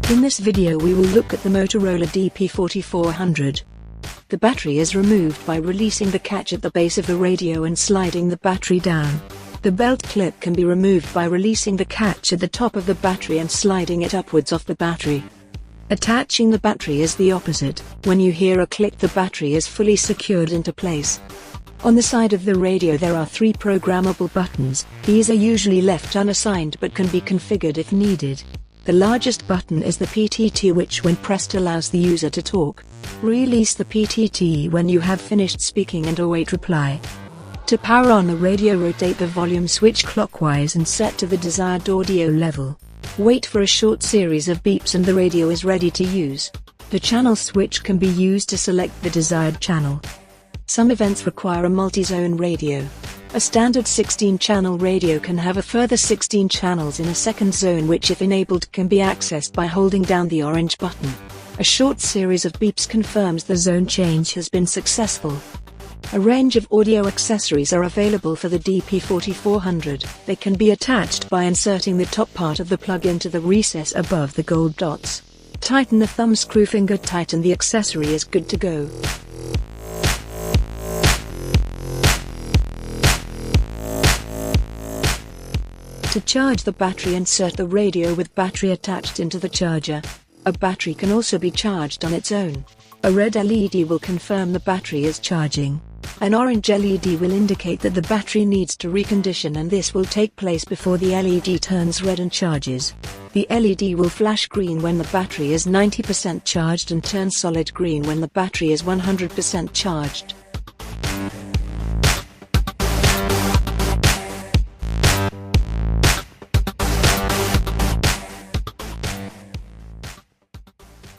In this video we will look at the Motorola DP4400. The battery is removed by releasing the catch at the base of the radio and sliding the battery down. The belt clip can be removed by releasing the catch at the top of the battery and sliding it upwards off the battery. Attaching the battery is the opposite. When you hear a click, the battery is fully secured into place. On the side of the radio there are 3 programmable buttons. These are usually left unassigned but can be configured if needed. The largest button is the PTT, which when pressed allows the user to talk. Release the PTT when you have finished speaking and await reply. To power on the radio, rotate the volume switch clockwise and set to the desired audio level. Wait for a short series of beeps and the radio is ready to use. The channel switch can be used to select the desired channel. Some events require a multi-zone radio. A standard 16-channel radio can have a further 16 channels in a second zone, which if enabled can be accessed by holding down the orange button. A short series of beeps confirms the zone change has been successful. A range of audio accessories are available for the DP4400. They can be attached by inserting the top part of the plug into the recess above the gold dots. Tighten the thumb screw finger tight and the accessory is good to go. To charge the battery, insert the radio with battery attached into the charger. A battery can also be charged on its own. A red LED will confirm the battery is charging. An orange LED will indicate that the battery needs to recondition, and this will take place before the LED turns red and charges. The LED will flash green when the battery is 90% charged and turn solid green when the battery is 100% charged.